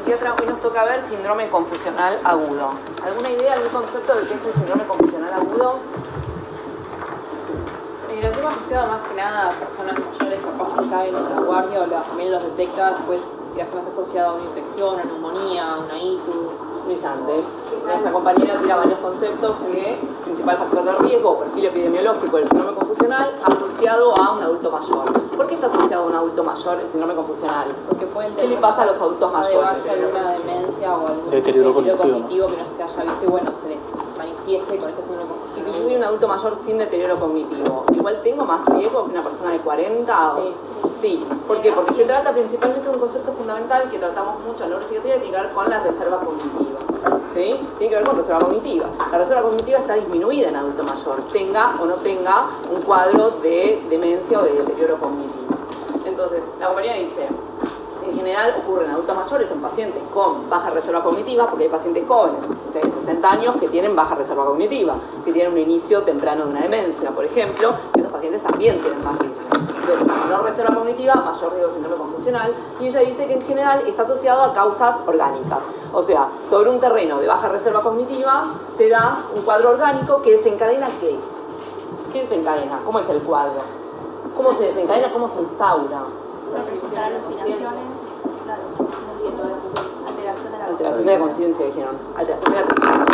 psiquiatra. Hoy nos toca ver síndrome confusional agudo. ¿Alguna idea, algún concepto de qué es el síndrome confusional agudo? La tema asociada más que nada a personas mayores capaz que caen en la guardia o la familia los detecta, después si está asociado a una infección, a neumonía, a una ITU. Brillante. Nuestra compañera tira varios conceptos que principal factor de riesgo, perfil epidemiológico del síndrome confusional asociado a un adulto mayor. ¿Por qué está asociado a un adulto mayor el síndrome confusional? Porque pueden ¿Qué le pasa a los adultos mayores? Alguna demencia o algún deterioro cognitivo que no se haya visto y bueno, se les manifieste con este síndrome confusional. Y si yo soy un adulto mayor sin deterioro cognitivo, ¿igual tengo más riesgo que una persona de 40? Sí. ¿Por qué? Porque se trata principalmente de un concepto fundamental que tratamos mucho en la neuropsiquiatría, que tiene que ver con la reserva cognitiva. ¿Sí? Tiene que ver con reserva cognitiva. La reserva cognitiva está disminuida en adulto mayor, tenga o no tenga un cuadro de demencia o de deterioro cognitivo. Entonces, la compañía dice, en general ocurre en adultos mayores, en pacientes con baja reserva cognitiva, porque hay pacientes jóvenes, de 60 años, que tienen baja reserva cognitiva, que tienen un inicio temprano de una demencia, por ejemplo, y esos pacientes también tienen más riesgo. Entonces, menor reserva cognitiva, mayor riesgo de síndrome confusional, y ella dice que en general está asociado a causas orgánicas. O sea, sobre un terreno de baja reserva cognitiva se da un cuadro orgánico que desencadena ¿qué? ¿Qué desencadena? ¿Cómo es el cuadro? ¿Cómo se desencadena? ¿Cómo se instaura? Alteración de la conciencia, dijeron. Alteración de la conciencia.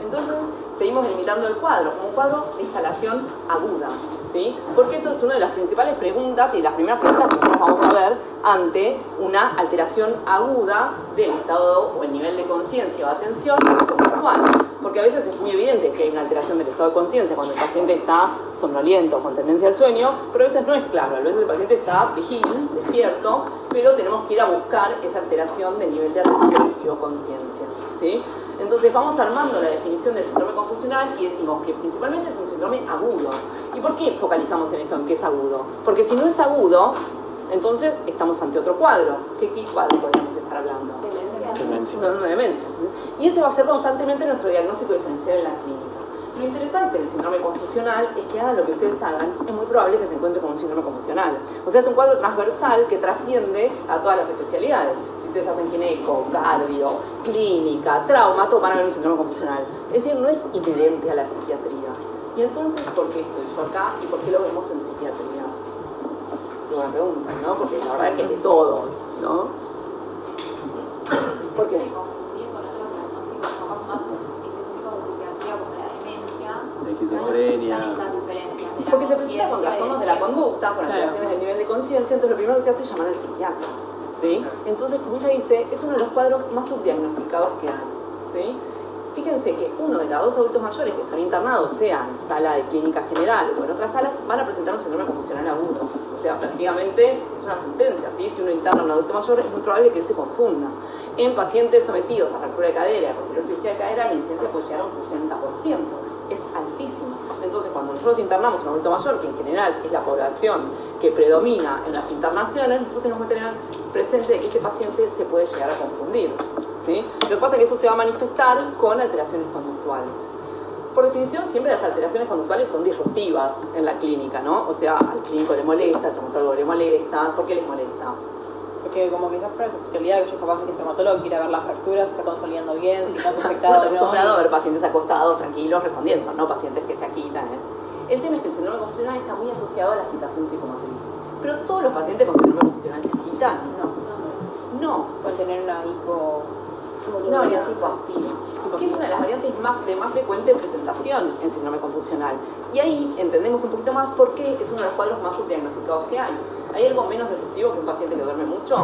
Entonces, seguimos delimitando el cuadro como un cuadro de instalación aguda, ¿sí? Porque eso es una de las principales preguntas y las primeras preguntas que nosotros vamos a ver ante una alteración aguda del estado o el nivel de conciencia o atención conductual. Porque a veces es muy evidente que hay una alteración del estado de conciencia cuando el paciente está somnoliento, con tendencia al sueño, pero a veces no es claro. A veces el paciente está vigil, despierto, pero tenemos que ir a buscar esa alteración del nivel de atención y o conciencia, ¿sí? Entonces vamos armando la definición del síndrome confusional y decimos que principalmente es un síndrome agudo. ¿Y por qué focalizamos en esto, en que es agudo? Porque si no es agudo, entonces estamos ante otro cuadro. ¿Qué cuadro podemos estar hablando? Una demencia. Y ese va a ser constantemente nuestro diagnóstico diferencial en la clínica. Lo interesante del síndrome confusional es que hagan lo que ustedes hagan, es muy probable que se encuentre con un síndrome confusional. O sea, es un cuadro transversal que trasciende a todas las especialidades. Si ustedes hacen gineco, cardio, clínica, trauma, todos van a ver un síndrome confusional. Es decir, no es inherente a la psiquiatría. Y entonces, ¿por qué estoy yo acá y por qué lo vemos en psiquiatría? Es una pregunta, ¿no? Porque la verdad es que es de todos, ¿no? ¿Por qué? Esquizofrenia. Porque se presenta con trastornos de la conducta, con alteraciones del nivel de conciencia, entonces lo primero que se hace es llamar al psiquiatra, ¿sí? Entonces, como ella dice, es uno de los cuadros más subdiagnosticados que hay, ¿sí? Fíjense que uno de cada dos adultos mayores que son internados, sea en sala de clínica general o en otras salas, van a presentar un síndrome confusional agudo. O sea, prácticamente es una sentencia, ¿sí? Si uno interna a un adulto mayor, es muy probable que él se confunda. En pacientes sometidos a fractura de cadera, a posterior cirugía de cadera, la incidencia puede llegar a un 60%. Es altísimo. Entonces, cuando nosotros internamos a un adulto mayor, que en general es la población que predomina en las internaciones, nosotros tenemos que tener presente que ese paciente se puede llegar a confundir, ¿sí? Lo que pasa es que eso se va a manifestar con alteraciones conductuales. Por definición, siempre las alteraciones conductuales son disruptivas en la clínica, ¿no? O sea, al clínico le molesta, al traumatólogo le molesta. ¿Por qué les molesta? Porque como que esa es su especialidad, que yo capaz que el traumatólogo quiere ver las fracturas, se está consolidando bien, si está afectado. Bueno, acostumbrado a ver pacientes acostados, tranquilos, respondiendo, no pacientes que se agitan, ¿eh? El tema es que el síndrome confusional está muy asociado a la agitación psicomotriz. Pero todos los pacientes con síndrome confusional se agitan. No. Pueden tener una una variante hipoactiva, que es una de las variantes de más frecuente presentación en síndrome confusional. Y ahí entendemos un poquito más por qué es uno de los cuadros más subdiagnosticados que hay. ¿Hay algo menos disruptivo que un paciente que duerme mucho?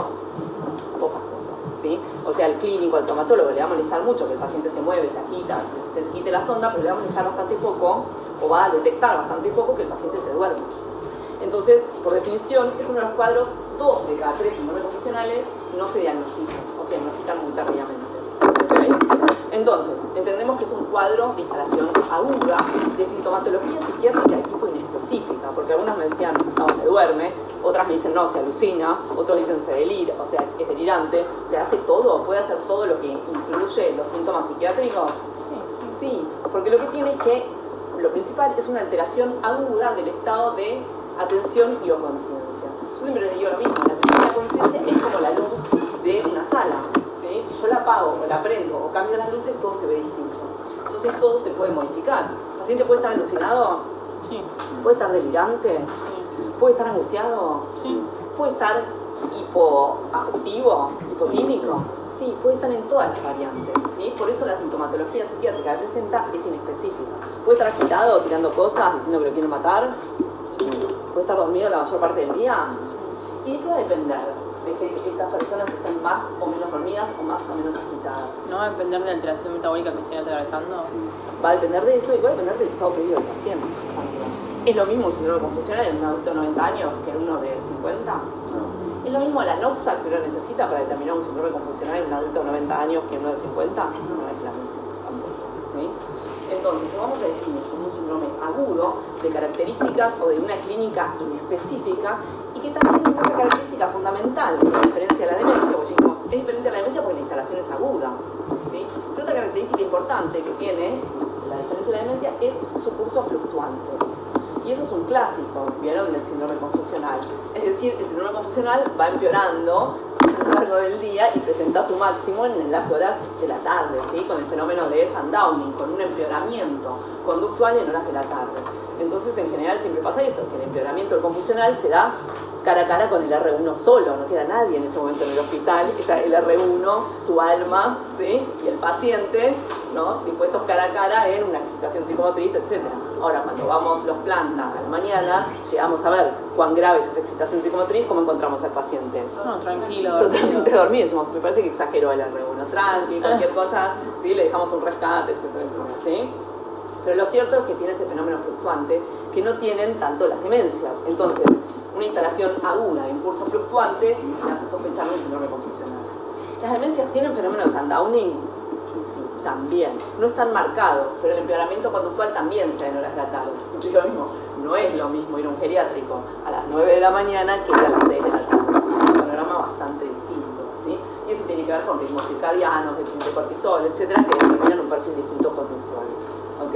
Pocas cosas, ¿sí? O sea, al clínico, al traumatólogo le va a molestar mucho que el paciente se mueve, se agita, se quite la sonda, pero le va a molestar bastante poco, o va a detectar bastante poco que el paciente se duerme. Entonces, por definición, es uno de los cuadros, 2 de cada 3 síndromes confusionales no se diagnostican, o sea, diagnostican muy tardíamente. ¿Okay? Entonces, entendemos que es un cuadro de instalación aguda de sintomatología psiquiátrica de tipo inespecífica, porque algunas me decían, no, se duerme, otras me dicen, no, se alucina, otros dicen, se delira, o sea, es delirante, se hace todo, puede hacer todo lo que incluye los síntomas psiquiátricos. Sí, porque lo que tiene es que, lo principal es una alteración aguda del estado de atención y o conciencia. Yo siempre les digo lo mismo, la atención y la conciencia es como la luz de una sala, ¿sí? ¿sí? Si yo la apago, o la prendo, o cambio las luces, todo se ve distinto. Entonces todo se puede modificar. El paciente puede estar alucinado, Sí. puede estar delirante, Sí. puede estar angustiado, Sí. puede estar hipoafectivo, hipotímico. Sí, puede estar en todas las variantes, ¿sí? Por eso la sintomatología psiquiátrica que presenta es inespecífica. Puede estar agitado, tirando cosas, diciendo que lo quieren matar. Puede estar dormido la mayor parte del día. Y esto va a depender de que estas personas estén más o menos dormidas o más o menos agitadas. ¿No va a depender de la alteración metabólica que esté atravesando? Va a depender de eso y va a depender del estado previo del paciente también. ¿Es lo mismo un síndrome confusional en un adulto de 90 años que en uno de 50? ¿Es lo mismo la noxa que uno necesita para determinar un síndrome confusional en un adulto de 90 años que en uno de 50? No es la misma tampoco, ¿sí? Entonces, lo vamos a definir como un síndrome agudo de características o de una clínica inespecífica y que también tiene una característica fundamental, a diferencia de la demencia, porque dijimos, es diferente a la demencia porque la instalación es aguda, ¿sí? Pero otra característica importante que tiene la diferencia de la demencia es su curso fluctuante. Y eso es un clásico, ¿vieron? Del síndrome confusional. Es decir, el síndrome confusional va empeorando a lo largo del día y presenta su máximo en las horas de la tarde, ¿sí? Con el fenómeno de sundowning, con un empeoramiento conductual en horas de la tarde. Entonces, en general, siempre pasa eso, que el empeoramiento del confusional se da cara a cara con el R1 solo, no queda nadie en ese momento en el hospital, está el R1, su alma, ¿sí? Y el paciente, ¿no? Dispuestos cara a cara en una excitación psicomotriz, etc. Ahora, cuando vamos los plantas a la mañana, llegamos a ver cuán grave es esa excitación psicomotriz, cómo encontramos al paciente. No, tranquilo. Totalmente dormido, decimos, me parece que exageró el R1, tranqui, cualquier cosa, ¿sí? Le dejamos un rescate, etc. ¿Sí? Pero lo cierto es que tiene ese fenómeno fluctuante que no tienen tanto las demencias. Entonces, una instalación aguda de impulso fluctuante me hace sospechar un síndrome confusional. ¿Las demencias tienen fenómenos de sundowning? Sí, también. No están marcados, pero el empeoramiento conductual también se da en horas de la tarde. Entonces, lo mismo, no es lo mismo ir a un geriátrico a las 9 de la mañana que a las 6 de la tarde. ¿Sí? Es un panorama bastante distinto, ¿sí? Y eso tiene que ver con ritmos circadianos, déficit de cortisol, etcétera, que determinan un perfil distinto conductual. ¿Ok?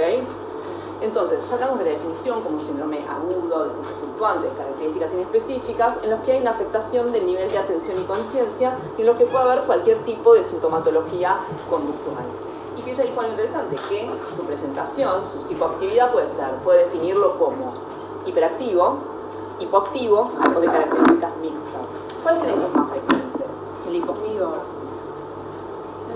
Entonces, ya hablamos de la definición como un síndrome agudo, de curso fluctuante, de características inespecíficas, en los que hay una afectación del nivel de atención y conciencia, y en los que puede haber cualquier tipo de sintomatología conductual. Y que ella dijo algo interesante, que su presentación, su psicoactividad puede definirlo como hiperactivo, hipoactivo o de características mixtas. ¿Cuál creen que es más frecuente? El hipoactivo.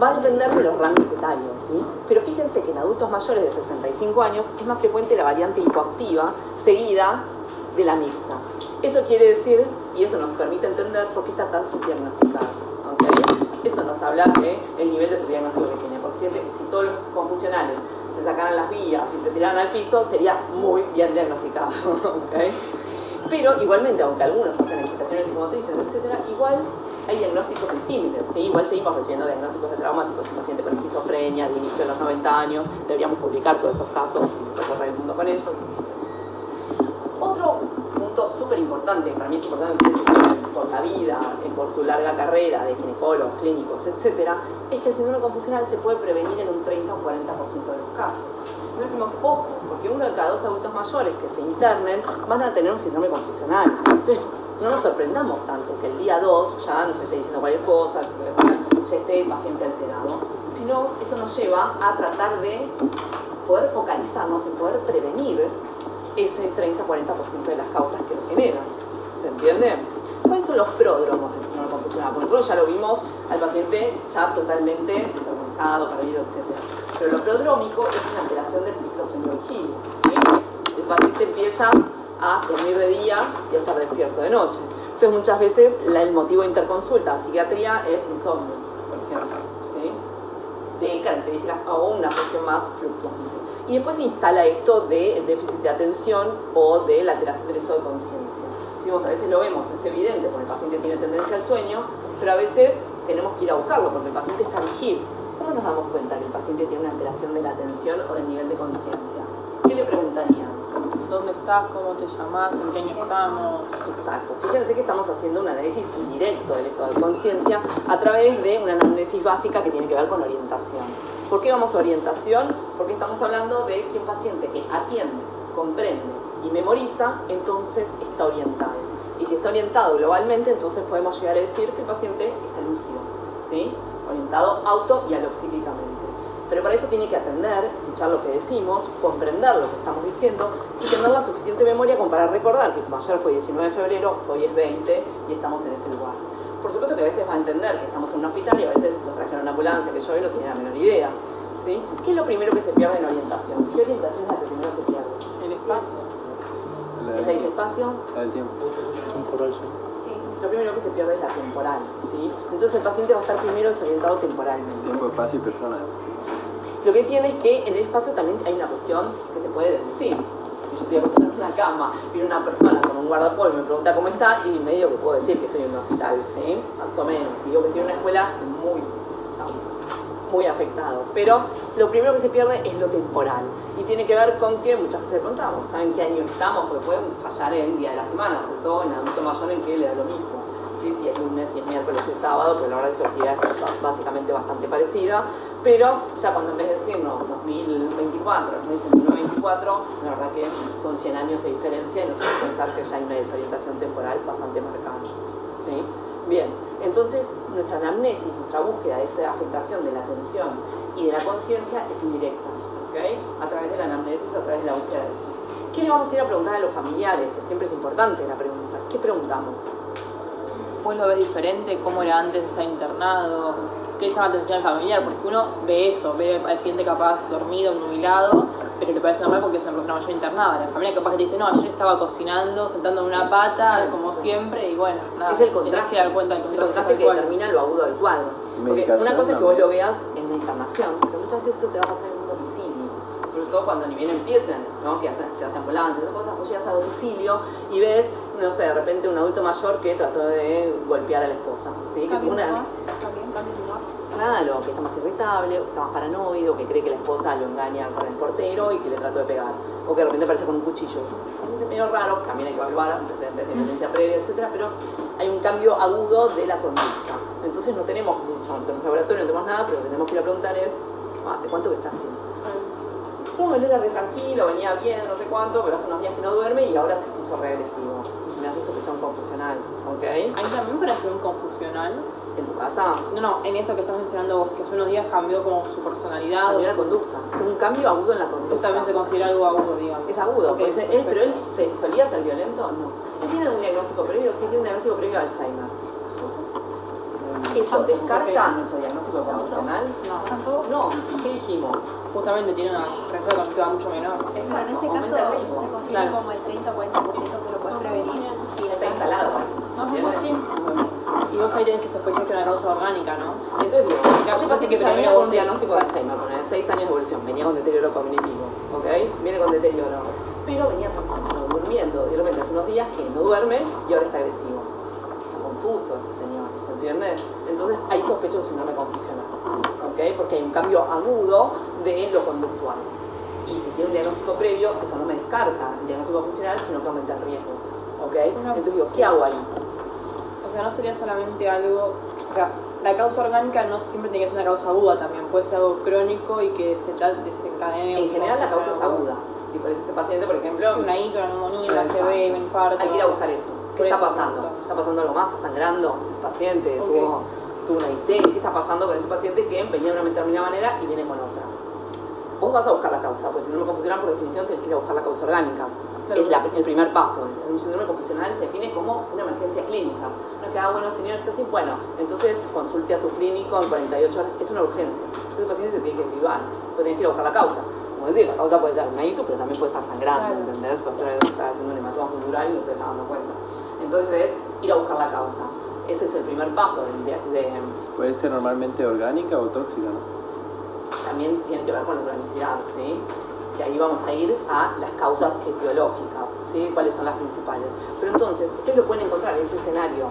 Va a depender de los rangos etarios, ¿sí? Pero fíjense que en adultos mayores de 65 años es más frecuente la variante hipoactiva seguida de la mixta. Eso quiere decir, y eso nos permite entender por qué está tan subdiagnosticada, ¿okay? Eso nos habla del nivel de subdiagnóstico que tiene, porque si todos los confusionales se sacaran las vías y se tiraran al piso, sería muy bien diagnosticado, ¿okay? Pero igualmente, aunque algunos hacen excitaciones psicomotrices, etcétera, igual hay diagnósticos disímiles, ¿sí? Igual seguimos recibiendo diagnósticos de traumáticos, un paciente con esquizofrenia de inicio de los 90 años, deberíamos publicar todos esos casos y recorrer el mundo con ellos. Otro punto súper importante, para mí es importante por la vida, por su larga carrera de ginecólogos, clínicos, etcétera, es que el síndrome confusional se puede prevenir en un 30 o 40% de los casos. No decimos, ojo, porque uno de cada 2 adultos mayores que se internen van a tener un síndrome confusional. Entonces, no nos sorprendamos tanto que el día 2 ya nos esté diciendo cualquier cosa, ya esté el paciente alterado, sino eso nos lleva a tratar de poder focalizarnos y poder prevenir ese 30-40% de las causas que lo generan. ¿Se entiende? ¿Cuáles son los pródromos del síndrome confusional? Porque nosotros ya lo vimos al paciente ya totalmente desorganizado, perdido, etc. Pero lo prodrómico es una alteración del ciclo sueño-vigilia, ¿sí? El paciente empieza a dormir de día y a estar despierto de noche. Entonces muchas veces el motivo de interconsulta a psiquiatría es insomnio, por ejemplo, ¿sí? De características o una cuestión más fluctuante. Y después se instala esto del déficit de atención o de la alteración del estado de conciencia. A veces lo vemos, es evidente, porque el paciente tiene tendencia al sueño, pero a veces tenemos que ir a buscarlo porque el paciente está vigil. ¿Cómo nos damos cuenta que el paciente tiene una alteración de la atención o del nivel de conciencia? ¿Qué le preguntaría? ¿Dónde estás? ¿Cómo te llamás? ¿En qué año estamos? Exacto. Fíjense que estamos haciendo un análisis indirecto del estado de conciencia a través de una anamnesis básica que tiene que ver con orientación. ¿Por qué vamos a orientación? Porque estamos hablando de que un paciente que atiende, comprende y memoriza, entonces está orientado. Y si está orientado globalmente, entonces podemos llegar a decir que el paciente está lúcido, ¿sí? ¿sí? Orientado auto y alopsíquicamente. Pero para eso tiene que atender, escuchar lo que decimos, comprender lo que estamos diciendo y tener la suficiente memoria como para recordar que como ayer fue 19 de febrero, hoy es 20 y estamos en este lugar. Por supuesto que a veces va a entender que estamos en un hospital y a veces lo trajeron en una ambulancia, que yo no tenía la menor idea. ¿Sí? ¿Qué es lo primero que se pierde en orientación? ¿Qué orientación es la que primero se pierde? El espacio. Ella dice espacio. El tiempo. Temporal, sí. Lo primero que se pierde es la temporal, ¿sí? Entonces el paciente va a estar primero desorientado temporalmente. Tiempo, espacio y persona. Lo que tiene es que en el espacio también hay una cuestión que se puede deducir. Si yo estoy acostada en una cama, viene una persona con un guardapolvo y me pregunta cómo está, y medio que puedo decir que estoy en un hospital, ¿sí? Más o menos. Si digo que estoy en una escuela, muy afectado. Pero lo primero que se pierde es lo temporal. Y tiene que ver con que muchas veces preguntamos, ¿saben qué año estamos? Porque pueden fallar en el día de la semana, sobre todo en adulto mayor en que le da lo mismo. ¿Sí? Si es lunes, si es miércoles, si es sábado, pero la verdad que su actividad es básicamente bastante parecida. Pero ya cuando en vez de decirnos 2024, nos dicen 1924, la verdad que son 100 años de diferencia y nos hace pensar que ya hay una desorientación temporal bastante marcada. ¿Sí? Bien, entonces nuestra anamnesis, nuestra búsqueda de esa afectación de la atención y de la conciencia es indirecta, ¿ok? A través de la anamnesis, a través de la búsqueda de eso. ¿Qué le vamos a ir a preguntar a los familiares? Que siempre es importante la pregunta. ¿Qué preguntamos? ¿Vos lo ves diferente? ¿Cómo era antes de estar internado? ¿Qué llama la atención al familiar? Porque uno ve eso, ve al paciente capaz dormido, nubilado, pero le parece normal porque es una persona mayor internada. La familia capaz que te dice, no, ayer estaba cocinando, sentando en una pata, como siempre, y bueno, nada. Es el contraste, que dar cuenta del el contraste que determina lo agudo del cuadro. Porque una cosa es que vos lo veas en una internación, pero muchas veces eso te va a pasar en un domicilio. Sobre todo cuando ni bien empiezan, ¿no? Que se hacen ambulancias, esas cosas, vos llegas a domicilio y ves, no sé, de repente un adulto mayor que trató de golpear a la esposa, ¿sí? Que claro, que está más irritable, que está más paranoico, que cree que la esposa lo engaña con el portero y que le trató de pegar, o que de repente aparece con un cuchillo. Es medio raro, también hay que evaluar antecedentes de violencia previa, etcétera, pero hay un cambio agudo de la conducta. Entonces no tenemos laboratorio, no tenemos nada, pero lo que tenemos que ir a preguntar es, ¿hace cuánto que está así? No, él era re tranquilo, venía bien, no sé cuánto, pero hace unos días que no duerme y ahora se puso regresivo. Me hace sospechar un confusional, ¿ok? ¿Hay también para hacer un confusional? ¿En tu casa? No, en eso que estás mencionando vos, que hace unos días cambió como su personalidad. Cambió la conducta, un cambio agudo en la conducta. Eso también se considera algo agudo, digamos. Es agudo, Okay, porque pero él solía ser violento, no. ¿Él tiene un diagnóstico previo? Sí, tiene un diagnóstico previo de Alzheimer. ¿Eso descarta nuestro diagnóstico confusional? No, ¿qué dijimos? Justamente tiene una reacción cognitiva mucho menor. Bueno, en ese caso se considera como el 30 o 40% que lo puedes prevenir. Sí, está instalado. Pues sí. Y vos ahí tenés que sospechar que es una causa orgánica, ¿no? Entonces digo, Claro, pasa que que venía primero con un diagnóstico de Alzheimer, con 6 años de evolución, venía con deterioro cognitivo, ¿ok? Viene con deterioro, pero venía tranquilo, durmiendo, y de repente hace unos días que no duerme y ahora está agresivo. Está confuso este señor, ¿se entiende? Entonces ahí sospecho un síndrome confusional, ¿ok? Porque hay un cambio agudo de lo conductual. Y si tiene un diagnóstico previo, eso no me descarta el diagnóstico funcional, sino que aumenta el riesgo, ¿ok? Entonces digo, ¿qué hago ahí? O sea, no sería solamente algo... O sea, la causa orgánica no siempre tiene que ser una causa aguda también, puede ser algo crónico y que se desencadene... En general la causa es aguda. Y por este paciente, por ejemplo... Una hito, una neumonía, una ACV, un infarto... Hay que ir a buscar eso. ¿Qué está pasando? ¿Está pasando algo más? ¿Está sangrando? El paciente tuvo una IT. ¿Qué está pasando con ese paciente que venía de una determinada manera y viene con otra? Vos vas a buscar la causa, porque síndrome confusional por definición tenés que ir a buscar la causa orgánica. Claro. Es el primer paso. Un síndrome confusional se define como una emergencia clínica. No es que, bueno, señor, está así, bueno, entonces consulte a su clínico en 48 horas. Es una urgencia. Entonces el paciente se tiene que derivar. Pues tenés que ir a buscar la causa. Como decir, la causa puede ser una ictus, pero también puede estar sangrando, Claro. ¿entendés? Puede estar haciendo un hematoma subdural y no te estás dando cuenta. Entonces es ir a buscar la causa. Ese es el primer paso Puede ser normalmente orgánica o tóxica, ¿no? también tiene que ver con la cronicidad, ¿sí? Y ahí vamos a ir a las causas etiológicas, ¿sí? ¿Cuáles son las principales? Pero entonces, ustedes lo pueden encontrar en ese escenario.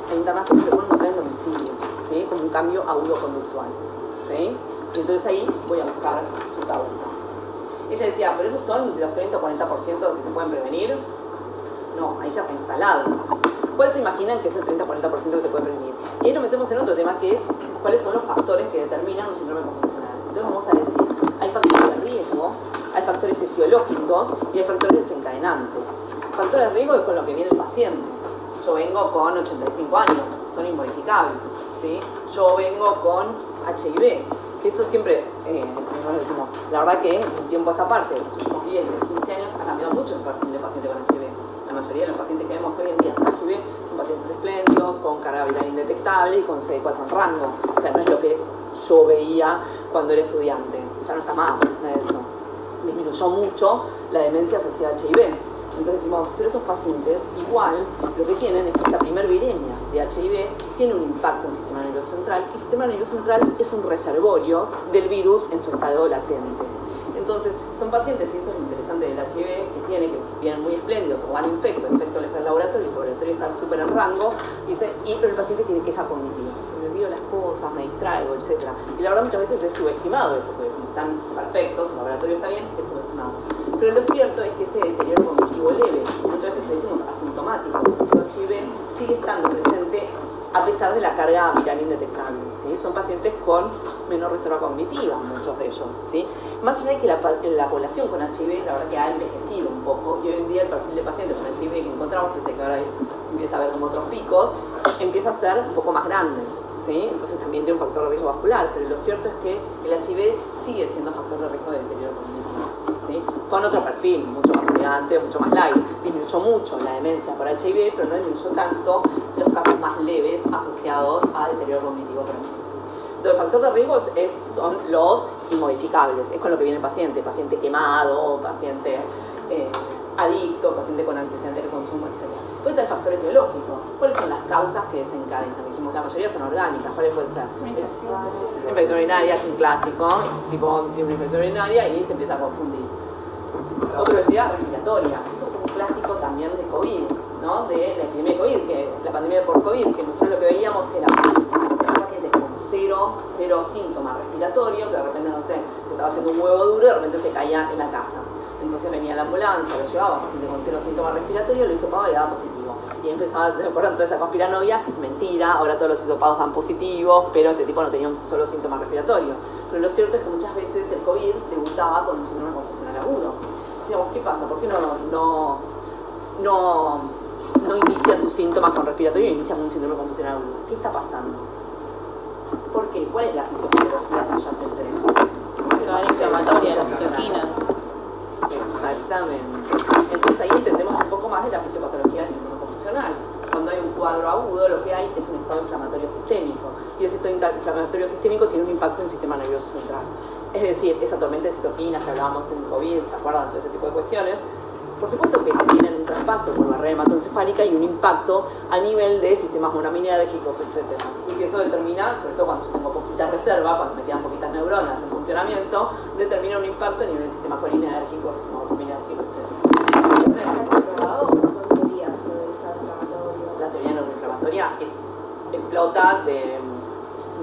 En internación se lo pueden encontrar en domicilio, ¿sí? Como un cambio agudo conductual, ¿sí? Y entonces ahí voy a buscar su causa. Ella decía, ¿pero esos son de los 30 o 40% que se pueden prevenir? No, ahí ya está instalado. ¿Cuáles se imaginan que es el 30 o 40% que se puede prevenir? Y ahí nos metemos en otro tema que es cuáles son los factores que determinan un síndrome confusional. Entonces vamos a decir, hay factores de riesgo, hay factores etiológicos y hay factores desencadenantes. Factores de riesgo es con lo que viene el paciente. Yo vengo con 85 años, son inmodificables, ¿sí? Yo vengo con HIV, que esto siempre, nosotros decimos, la verdad que en un tiempo a esta parte, en los últimos 10, 15 años, ha cambiado mucho el perfil de paciente con HIV. La mayoría de los pacientes que vemos hoy en día con HIV son pacientes espléndidos, con carga viral indetectable y con CD4 en rango. O sea, no es lo que yo veía cuando era estudiante, ya no está más nada de eso. Disminuyó mucho la demencia asociada a HIV. Entonces decimos, pero esos pacientes igual lo que tienen es que esta primer viremia de HIV tiene un impacto en el sistema nervioso central, y el sistema nervioso central es un reservorio del virus en su estado latente. Entonces, son pacientes, y esto es lo interesante del HIV, que vienen muy espléndidos o van infectos, les fue al laboratorio, el laboratorio está súper en rango, pero el paciente tiene queja cognitiva. Me olvido las cosas, me distraigo, etc. Y la verdad muchas veces es subestimado eso, porque están perfectos, el laboratorio está bien, es subestimado. Pero lo cierto es que ese deterioro cognitivo leve, muchas veces le decimos asintomático, asociado a HIV, sigue estando presente a pesar de la carga viral indetectable, ¿sí? Son pacientes con menor reserva cognitiva, muchos de ellos, ¿sí? Más allá de que la población con HIV, la verdad que ha envejecido un poco, y hoy en día el perfil de pacientes con HIV que encontramos, que ahora empieza a haber como otros picos, empieza a ser un poco más grande, ¿sí? Entonces también tiene un factor de riesgo vascular, pero lo cierto es que el HIV sigue siendo factor de riesgo de deterioro cognitivo, ¿sí? Con otro perfil, mucho más elegante, mucho más light. Disminuyó mucho la demencia por HIV, pero no disminuyó tanto los casos más leves asociados a deterioro cognitivo. Entonces, el factor de riesgo son los inmodificables, es con lo que viene el paciente quemado, paciente adicto, paciente con antecedentes de consumo, etc. Después está el factor etiológico. ¿Cuáles son las causas que desencadenan? Dijimos, la mayoría son orgánicas. ¿Cuáles pueden ser? Infección urinaria es un clásico, tipo una infección urinaria y se empieza a confundir. Otro decía respiratoria. Eso es un clásico también de COVID, ¿no? De la epidemia de COVID, que la pandemia por COVID, que nosotros lo que veíamos era pacientes con cero síntomas respiratorios, que de repente, no sé, se estaba haciendo un huevo duro y de repente se caía en la casa. Entonces venía la ambulancia, lo llevaba, paciente con cero síntomas respiratorios, lo hisopaba y daba positivo. Y empezaba, ¿se acuerdan toda esa conspiranoia? Mentira, ahora todos los hisopados dan positivos, pero este tipo no tenía un solo síntoma respiratorio. Pero lo cierto es que muchas veces el COVID debutaba con un síndrome confusional agudo. Decíamos, ¿qué pasa? ¿Por qué no inicia sus síntomas con respiratorio y inicia con un síndrome confusional agudo? ¿Qué está pasando? ¿Por qué? ¿Cuál es la fisiopatología subyacente de eso? La inflamatoria, la citoquina. Exactamente. Entonces ahí entendemos un poco más de la fisiopatología del síndrome confusional. Cuando hay un cuadro agudo, lo que hay es un estado inflamatorio sistémico. Y ese estado inflamatorio sistémico tiene un impacto en el sistema nervioso central. Es decir, esa tormenta de citoquinas que hablábamos en COVID, ¿se acuerdan? Todo ese tipo de cuestiones. Por supuesto que tienen un traspaso por barrera hematoencefálica y un impacto a nivel de sistemas monoaminérgicos, etc. Y que eso determina, sobre todo cuando yo tengo poquita reserva, cuando me quedan poquitas neuronas en funcionamiento, determina un impacto a nivel de sistemas colinérgicos, monoaminérgicos, etc. La teoría neuroinflamatoria explota de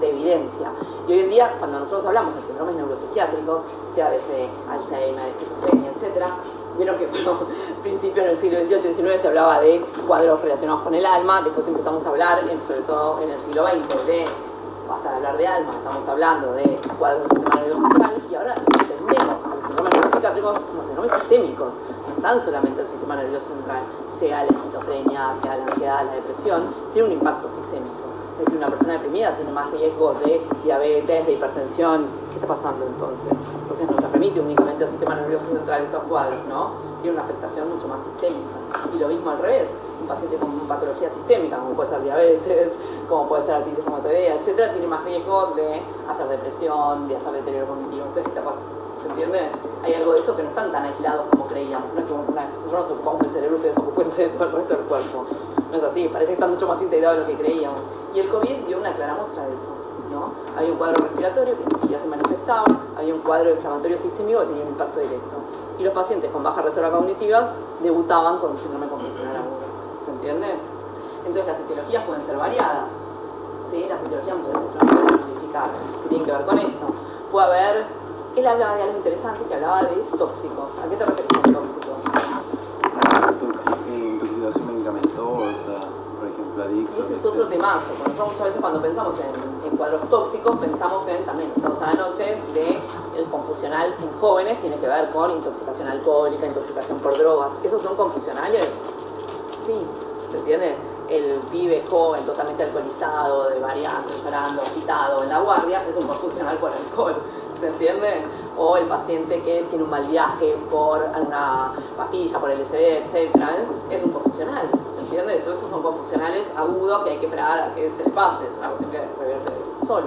evidencia. Y hoy en día, cuando nosotros hablamos de síndromes neuropsiquiátricos, sea desde Alzheimer, esquizofrenia, etc., vieron que al principio en el siglo XVIII y XIX se hablaba de cuadros relacionados con el alma, después empezamos a hablar, sobre todo en el siglo XX, basta de hablar de alma, estamos hablando de cuadros del sistema nervioso central, y ahora entendemos a los síndromes neuropsiquiátricos como síndromes sistémicos, no están solamente en el sistema nervioso central, sea la esquizofrenia, sea la ansiedad, la depresión, tiene un impacto sistémico. Es decir, una persona deprimida tiene más riesgo de diabetes, de hipertensión. ¿Qué está pasando entonces? Entonces no se remite únicamente al sistema nervioso central estos cuadros, ¿no? Tiene una afectación mucho más sistémica. Y lo mismo al revés. Un paciente con patología sistémica, como puede ser diabetes, como puede ser artritis reumatoidea, etcétera, tiene más riesgo de hacer depresión, de hacer deterioro cognitivo. Entonces, ¿qué está pasando? ¿Se entiende? Hay algo de eso que no están tan aislados como creíamos. No es que nosotros nos ocupamos del cerebro, ustedes ocúpense de todo el resto del cuerpo. No es así, parece que está mucho más integrado de lo que creíamos. Y el COVID dio una clara muestra de eso, ¿no? Había un cuadro respiratorio que ya se manifestaba, había un cuadro inflamatorio sistémico que tenía un impacto directo. Y los pacientes con baja reserva cognitivas debutaban con un síndrome confusional agudo. ¿Se entiende? Entonces las etiologías pueden ser variadas. ¿Sí? Las etiologías muchas veces no pueden modificar, que tienen que ver con esto. Puede haber, él hablaba de algo interesante, que hablaba de tóxicos. ¿A qué te refieres con tóxicos? Intoxicación medicamentosa, por ejemplo, adictos. Y ese es otro temazo. Nosotros muchas veces cuando pensamos en cuadros tóxicos, pensamos en, también lo usamos anoche, de el confusional en jóvenes, tiene que ver con intoxicación alcohólica, intoxicación por drogas. ¿Esos son confusionales? Sí, ¿se entiende? el pibe joven, totalmente alcoholizado, de variante, llorando, agitado en la guardia, es un poco funcional por alcohol, ¿se entiende? O el paciente que tiene un mal viaje por una pastilla, por LSD, etcétera, es un poco funcional, ¿se entiende? Entonces esos son confusionales agudos que hay que esperar a que se le pase, es una cuestión que revierte solo.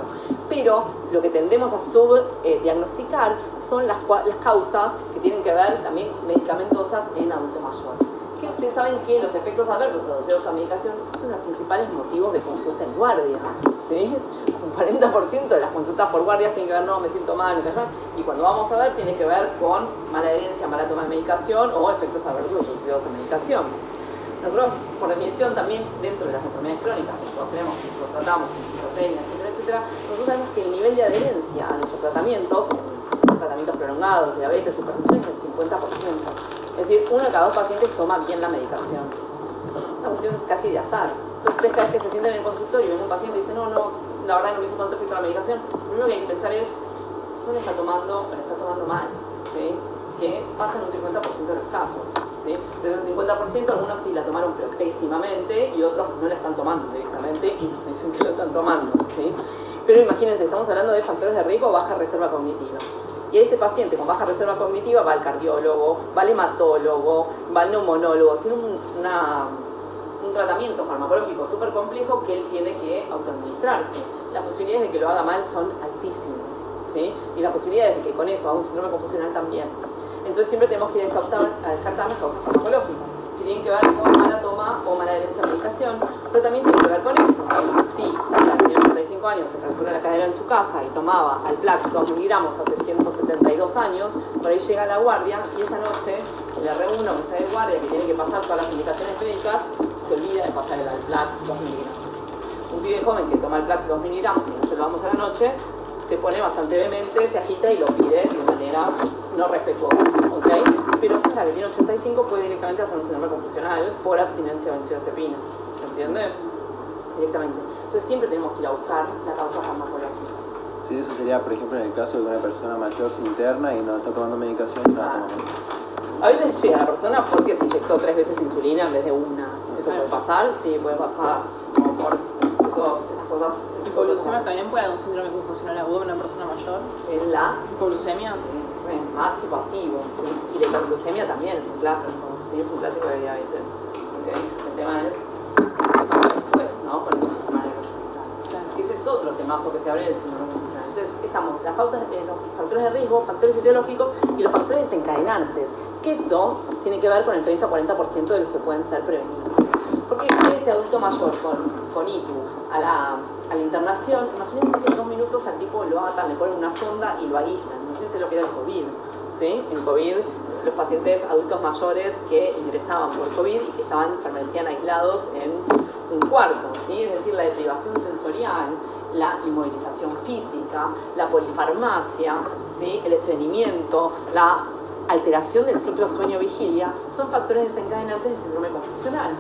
Pero lo que tendemos a subdiagnosticar son las causas que tienen que ver también medicamentosas en adulto mayor. Que ustedes saben que los efectos adversos asociados a medicación son los principales motivos de consulta en guardia, ¿sí? Un 40% de las consultas por guardia tienen que ver, no, me siento mal, y cuando vamos a ver, tiene que ver con mala herencia, mala toma de medicación o efectos adversos asociados a medicación. Nosotros, por definición, también dentro de las enfermedades crónicas, nosotros tenemos, nosotros tratamos, esquizofrenia, etcétera, etcétera, nosotros sabemos que el nivel de adherencia a nuestros tratamientos prolongados, diabetes, hipertensión, es el 50%. Es decir, 1 de cada 2 pacientes toma bien la medicación. Es una cuestión casi de azar. Entonces, ustedes cada vez que se sienten en el consultorio y ven un paciente y dice, no, la verdad no me hizo tanto efecto la medicación, lo primero que hay que pensar es, no le está tomando, o le está tomando mal, ¿sí? Que pasa en un 50% de los casos, ¿sí? De ese 50%, algunos sí la tomaron pero pésimamente y otros no la están tomando directamente y nos dicen que lo están tomando, ¿sí? Pero imagínense, estamos hablando de factores de riesgo, baja reserva cognitiva. Y ese paciente con baja reserva cognitiva va al cardiólogo, va al hematólogo, va al neumonólogo, tiene un tratamiento farmacológico súper complejo que él tiene que autoadministrarse. Las posibilidades de que lo haga mal son altísimas, ¿sí? Y las posibilidades de que con eso haga un síndrome confusional también. Entonces siempre tenemos que descartar las causas farmacológicas, que tienen que ver con mala toma o mala herencia de medicación, pero también tienen que ver con esto. Si Sara tiene 85 años, se fractura la cadera en su casa y tomaba Alplax 2 miligramos hace 172 años, por ahí llega a la guardia y esa noche el R1 que está de guardia, que tiene que pasar todas las indicaciones médicas, se olvida de pasar el Alplax 2 miligramos. Un pibe joven que toma Alplax 2 miligramos y no se lo damos a la noche, se pone bastante vehemente, se agita y lo pide de manera no respetuosa, ¿ok? Pero Sara, que tiene 85, puede directamente hacer un síndrome confusional por abstinencia de benzodiazepina, ¿se entiende? Directamente. Entonces siempre tenemos que ir a buscar la causa farmacológica. Sí, eso sería, por ejemplo, en el caso de una persona mayor se interna y no está tomando medicación y no la toma. A veces llega la persona porque se inyectó 3 veces insulina en vez de una. ¿Eso puede pasar? Sí, puede pasar. Como por eso, esas cosas. ¿Hipoglucemia también puede haber un síndrome confusional agudo en una persona mayor? En la ¿Hipoglucemia? más hipoactivo, ¿sí? Y la hiperglucemia también es un clásico, ¿sí? Es un clásico de diabetes, ¿okay? El tema es después, ¿no? Por eso de manera claro. Ese es otro temazo que se abre del síndrome confusional. Entonces, estamos las causas, los factores de riesgo, factores etiológicos y los factores desencadenantes, que eso tiene que ver con el 30-40% de los que pueden ser prevenidos. Porque este adulto mayor con ITU a la internación, imagínense que en 2 minutos al tipo lo atan, le ponen una sonda y lo aíslan. Imagínense lo que era el COVID, ¿sí? En COVID, los pacientes adultos mayores que ingresaban por COVID y que permanecían aislados en un cuarto, ¿sí? Es decir, la deprivación sensorial, la inmovilización física, la polifarmacia, ¿sí? El estreñimiento, la alteración del ciclo sueño-vigilia, son factores desencadenantes del síndrome confusional.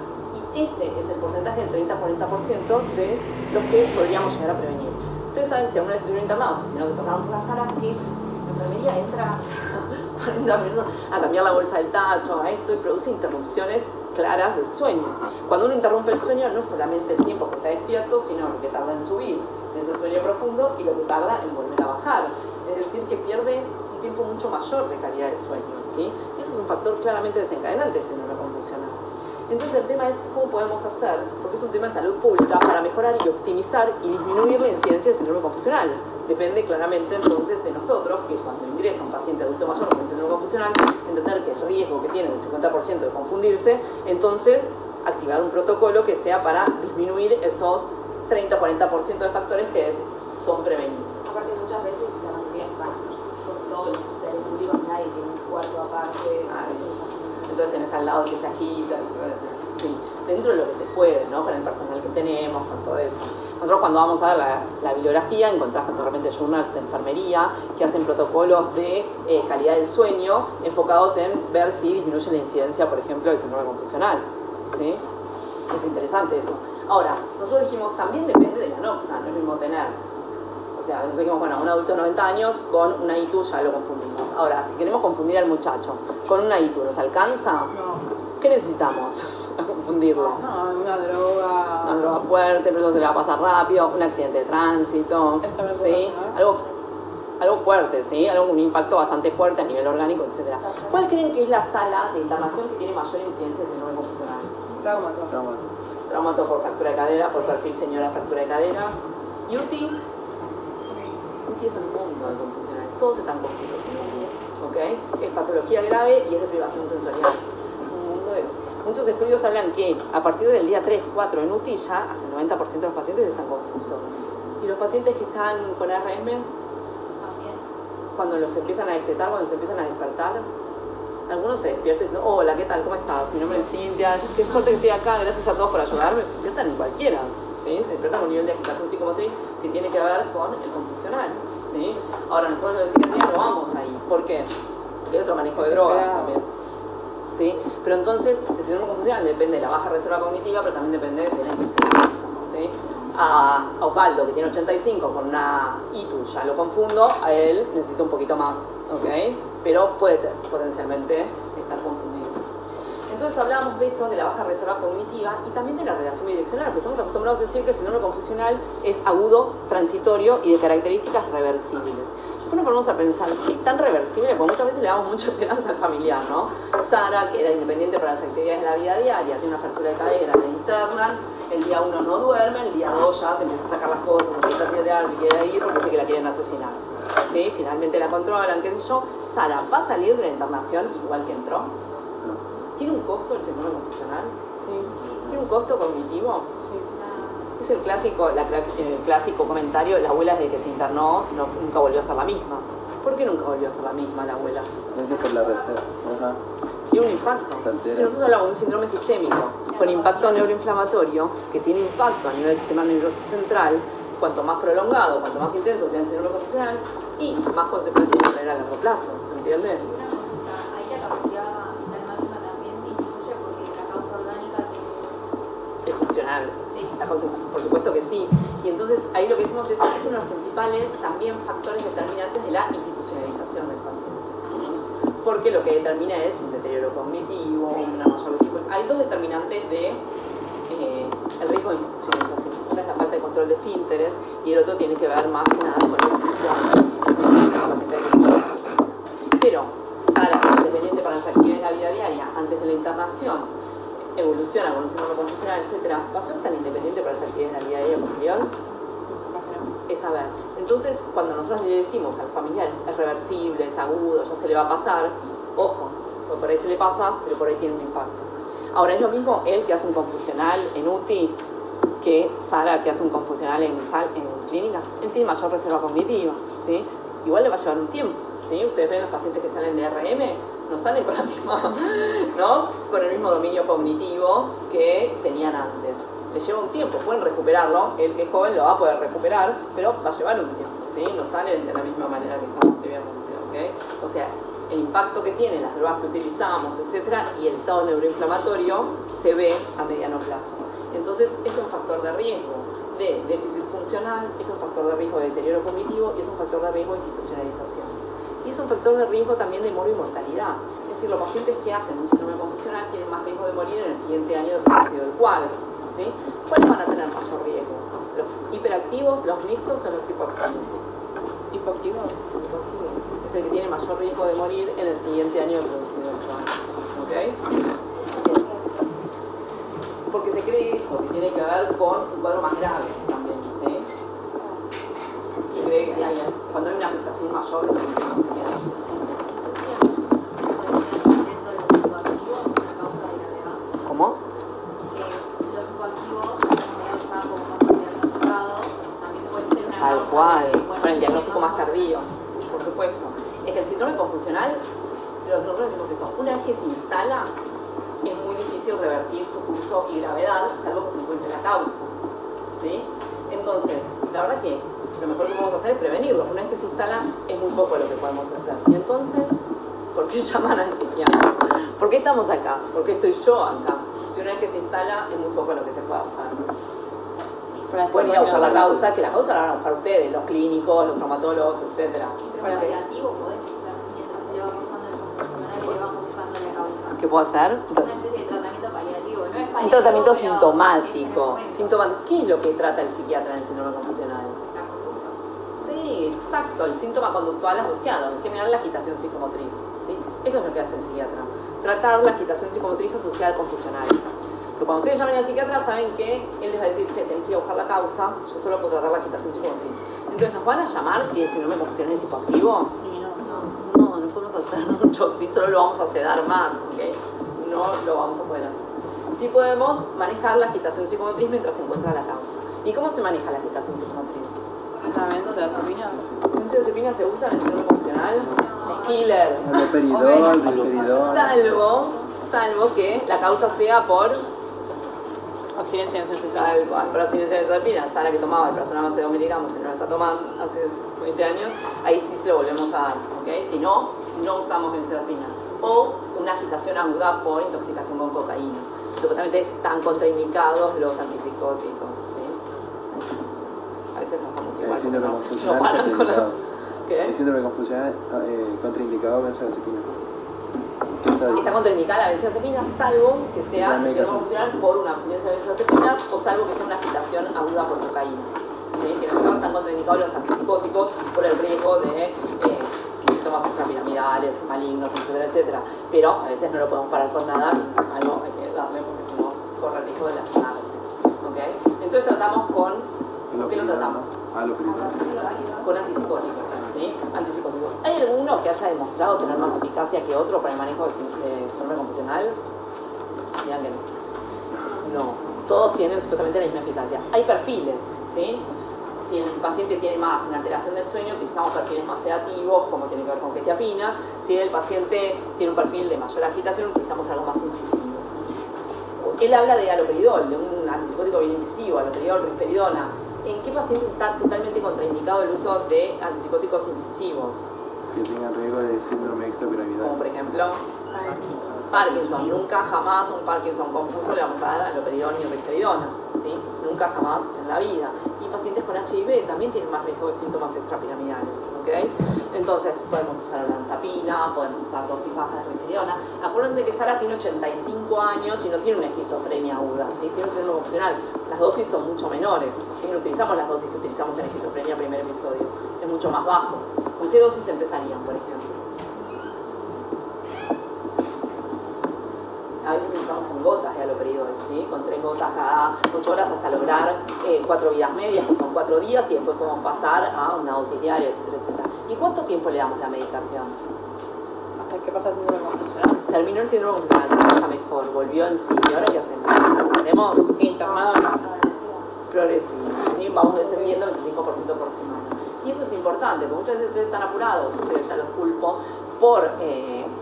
Ese es el porcentaje del 30-40% de los que podríamos llegar a prevenir. Ustedes saben, si alguna vez estuvieron internados, si no, que pasamos por la sala, que la enfermería entra 40 minutos a cambiar la bolsa del tacho, a esto, y produce interrupciones claras del sueño. Cuando uno interrumpe el sueño, no solamente el tiempo que está despierto, sino lo que tarda en subir de ese sueño profundo y lo que tarda en volver a bajar. Es decir, que pierde un tiempo mucho mayor de calidad de sueño, ¿sí? Y eso es un factor claramente desencadenante del síndrome confusional. Entonces el tema es cómo podemos hacer, porque es un tema de salud pública, para mejorar y optimizar y disminuir la incidencia del síndrome confusional. Depende claramente entonces de nosotros, que cuando ingresa un paciente adulto mayor con síndrome confusional, entender que el riesgo que tiene del 50% de confundirse, entonces activar un protocolo que sea para disminuir esos 30-40% de factores que son prevenibles. Aparte muchas veces la mayoría con todos los seres públicos nadie tiene un cuarto aparte. Entonces tenés al lado que se agita, sí, dentro de lo que se puede, ¿no? Con el personal que tenemos, con todo eso. Nosotros cuando vamos a ver la bibliografía encontramos de repente journals de enfermería que hacen protocolos de calidad del sueño enfocados en ver si disminuye la incidencia, por ejemplo, del síndrome confusional, ¿sí? Es interesante eso. Ahora, nosotros dijimos, también depende de la noxa, no es lo mismo tener. O sea, nosotros dijimos, bueno, un adulto de 90 años con una ITU ya lo confundimos. Ahora, si queremos confundir al muchacho con una ITU, ¿nos alcanza? No. ¿Qué necesitamos? confundirlo. No, una droga. Una droga fuerte, pero eso se le va a pasar rápido, un accidente de tránsito, ¿sí? Algo fuerte, ¿sí? Algo con un impacto bastante fuerte a nivel orgánico, etc. ¿Cuál creen que es la sala de internación que tiene mayor incidencia de síndrome confusional? Traumato. Traumato por fractura de cadera, por perfil señora fractura de cadera. ¿Y UTI? UTI es un mundo de confusional, todos están confusos en UTI, ¿ok? Es patología grave y es de privación sensorial. Es un mundo de... Muchos estudios hablan que a partir del día 3, 4 en UTI ya hasta el 90% de los pacientes están confusos. Y los pacientes que están con RM, cuando los empiezan a destetar, cuando se empiezan a despertar, algunos se despiertan y dicen, hola, ¿qué tal? ¿Cómo estás? Mi nombre es Cintia, qué suerte que estoy acá, gracias a todos por ayudarme. Se despiertan en cualquiera, ¿sí? Se despiertan con un nivel de agitación psicomotriz que tiene que ver con el confusional, ¿sí? Ahora, nosotros en psiquiatría no vamos ahí. ¿Por qué? Porque hay otro manejo de drogas también, ¿sí? Pero entonces, el síndrome confusional depende de la baja reserva cognitiva, pero también depende de la intensidad, ¿sí? A Osvaldo, que tiene 85, con una ITU, ya lo confundo, a él necesito un poquito más, ¿ok? Pero puede potencialmente estar confundido. Entonces hablábamos de esto, de la baja reserva cognitiva y también de la relación bidireccional, porque estamos acostumbrados a decir que el síndrome confusional es agudo, transitorio y de características reversibles. Después nos ponemos a pensar, ¿es tan reversible? Porque muchas veces le damos mucha esperanza al familiar, ¿no? Sara, que era independiente para las actividades de la vida diaria, tiene una fractura de cadera, la internan, el día 1 no duerme, el día 2 ya se empieza a sacar las cosas, se empieza a tirar, se quiere ir porque sé que la quieren asesinar. ¿Sí? Finalmente la controlan, qué sé yo. Sara, ¿va a salir de la internación igual que entró? ¿Tiene un costo el síndrome confusional? Sí. ¿Tiene un costo cognitivo? Sí. Es el clásico comentario, la abuela desde que se internó nunca volvió a ser la misma. ¿Por qué nunca volvió a ser la misma la abuela? Es por la reserva. Ajá. Tiene un impacto. Si nosotros hablamos de un síndrome sistémico con impacto neuroinflamatorio, que tiene impacto a nivel del sistema nervioso central, cuanto más prolongado, cuanto más intenso sea el síndrome confusional, y más consecuencias va a tener a largo plazo, ¿se entiende? Ahí la capacidad vital máxima también disminuye porque la causa orgánica Es funcional. Sí. La causa, por supuesto que sí. Y entonces ahí lo que decimos es uno de los principales también factores determinantes de la institucionalización del paciente. Porque lo que determina es un deterioro cognitivo, una mayor dificultad. Hay dos determinantes de el riesgo de institucionalización. Una es la falta de control de esfínteres y el otro tiene que ver más que nada con la capacidad de. Pero Sara, independiente para las actividades de la vida diaria, antes de la internación, evoluciona con un síndrome confusional, etc., ¿va a ser tan independiente para las actividades de la vida diaria posterior? Es saber. Entonces, cuando nosotros le decimos al familiar es reversible, es agudo, ya se le va a pasar, ojo, porque por ahí se le pasa, pero por ahí tiene un impacto. Ahora, es lo mismo él que hace un confusional en UTI que Sara que hace un confusional en clínica. Él tiene mayor reserva cognitiva, ¿sí? Igual le va a llevar un tiempo, ¿sí? Ustedes ven los pacientes que salen de RM, no salen con la misma, ¿no? Con el mismo dominio cognitivo que tenían antes. Les lleva un tiempo, pueden recuperarlo, el que es joven lo va a poder recuperar, pero va a llevar un tiempo, ¿sí? No salen de la misma manera que estamos previamente, ¿ok? O sea, el impacto que tienen las drogas que utilizamos, etcétera, y el estado neuroinflamatorio se ve a mediano plazo. Entonces, es un factor de riesgo de déficit funcional, es un factor de riesgo de deterioro cognitivo y es un factor de riesgo de institucionalización. Y es un factor de riesgo también de mortalidad. Es decir, los pacientes que hacen un síndrome confusional tienen más riesgo de morir en el siguiente año de conocido del cuadro, ¿sí? ¿Cuáles van a tener mayor riesgo? ¿Los hiperactivos, los mixtos o los hipoactivos? ¿Hipoactivos? Es el que tiene mayor riesgo de morir en el siguiente año de conocido del cuadro, ¿ok? Porque se cree eso, que tiene que ver con un cuadro más grave también, ¿sí? Se cree que cuando hay una afectación mayor de la inteligencia. ¿Cómo? Los hipoactivos están como más diagnosticados, también puede ser una Tal causa cual, de, con el diagnóstico más tardío, por supuesto. Es que el síndrome confusional, nosotros decimos esto, una vez que se instala, es muy difícil revertir su curso y gravedad, salvo que se encuentre la causa, ¿sí? Entonces, la verdad que lo mejor que podemos hacer es prevenirlo. Una vez que se instala, es muy poco lo que podemos hacer. Y entonces, ¿por qué llaman al psiquiatra? ¿Por qué estamos acá? ¿Por qué estoy yo acá? Si una vez que se instala, es muy poco lo que se puede hacer. Pueden ir a buscar la causa, que la causa la van a buscar ustedes, los clínicos, los traumatólogos, etc. Pero paliativo podés hacer mientras se le va pasando el confusional y le van buscando la causa. ¿Qué puedo hacer? Una especie de tratamiento paliativo, no es Un tratamiento sintomático. ¿Qué es lo que trata el psiquiatra en el síndrome confusional? Sí, exacto, el síntoma conductual asociado, en general la agitación psicomotriz. ¿Sí? Eso es lo que hace el psiquiatra. Tratar la agitación psicomotriz asociada al confusional. Pero cuando ustedes llamen al psiquiatra saben que él les va a decir, che, tenés que ir a buscar la causa, yo solo puedo tratar la agitación psicomotriz. Entonces, ¿nos van a llamar si el síndrome confusional es hipoactivo? No podemos hacer mucho, sí, solo lo vamos a sedar más, ¿ok? No lo vamos a poder hacer. Sí podemos manejar la agitación psicomotriz mientras se encuentra la causa. ¿Y cómo se maneja la agitación psicomotriz? La benzodiazepina. ¿La benzodiazepina se usa en el síndrome confusional? Es killer. Salvo que la causa sea por abstinencia de tal cual, por abstinencia de benzodiazepina. Sara que tomaba el personal más de 2 miligramos y no lo está tomando hace 20 años, ahí sí se lo volvemos a dar, ¿ok? Si no, no usamos benzodiazepina. O una agitación aguda por intoxicación con cocaína. Supuestamente están contraindicados los antipsicóticos, ¿sí? A veces nos vamos igual. El síndrome confusional contraindicado. ¿Qué? El síndrome confusional contraindicado benzodiazepina. Está contraindicada la benzodiazepina, salvo que sea el síndrome confusional por una abstinencia de benzodiazepinas o salvo que sea una agitación aguda por cocaína. ¿Sí? Que en están contraindicados los antipsicóticos por el riesgo de síntomas extrapiramidales, malignos, etcétera, etcétera. Pero a veces no lo podemos parar con nada, algo hay que darle porque si no corre el riesgo de lastimarse. ¿Okay? Entonces tratamos con... ¿Por qué lo tratamos? Con antipsicóticos, ¿sí? Antipsicóticos. ¿Hay alguno que haya demostrado tener más eficacia que otro para el manejo del síndrome confusional? Digan que no. No. Todos tienen supuestamente la misma eficacia. Hay perfiles, ¿sí? Si el paciente tiene más una alteración del sueño, utilizamos perfiles más sedativos, como tiene que ver con quetiapina. Si el paciente tiene un perfil de mayor agitación, utilizamos algo más incisivo. Él habla de haloperidol, de un antipsicótico bien incisivo, haloperidol, risperidona. ¿En qué pacientes está totalmente contraindicado el uso de antipsicóticos incisivos? Que tengan riesgo de síndrome extrapiramidal. Como por ejemplo, Parkinson. Nunca jamás un Parkinson confuso le vamos a dar haloperidol ni risperidona, ¿sí? Nunca jamás en la vida. Y pacientes con HIV también tienen más riesgo de síntomas extrapiramidales, ¿ok? Entonces podemos usar olanzapina, podemos usar dosis bajas de risperidona. Acuérdense que Sara tiene 85 años y no tiene una esquizofrenia aguda, ¿sí? Tiene un síndrome confusional. Las dosis son mucho menores, ¿sí? No utilizamos las dosis que utilizamos en esquizofrenia primer episodio. Es mucho más bajo. ¿Con qué dosis empezarían, por ejemplo? A veces empezamos con gotas de haloperidol, ¿sí? Con 3 gotas cada 8 horas hasta lograr 4 vidas medias, que son 4 días, y después podemos pasar a una dosis diaria, etcétera, etcétera. ¿Y cuánto tiempo le damos la medicación? ¿Hasta qué pasa el síndrome confusional? Terminó el síndrome confusional, se está mejor, volvió en sí. ¿Y ahora qué hacemos? ¿Suspendemos? Sí, internado. Progresivo, ¿sí? Vamos descendiendo 25% por semana. Y eso es importante, porque muchas veces ustedes están apurados, ustedes ya los culpo, por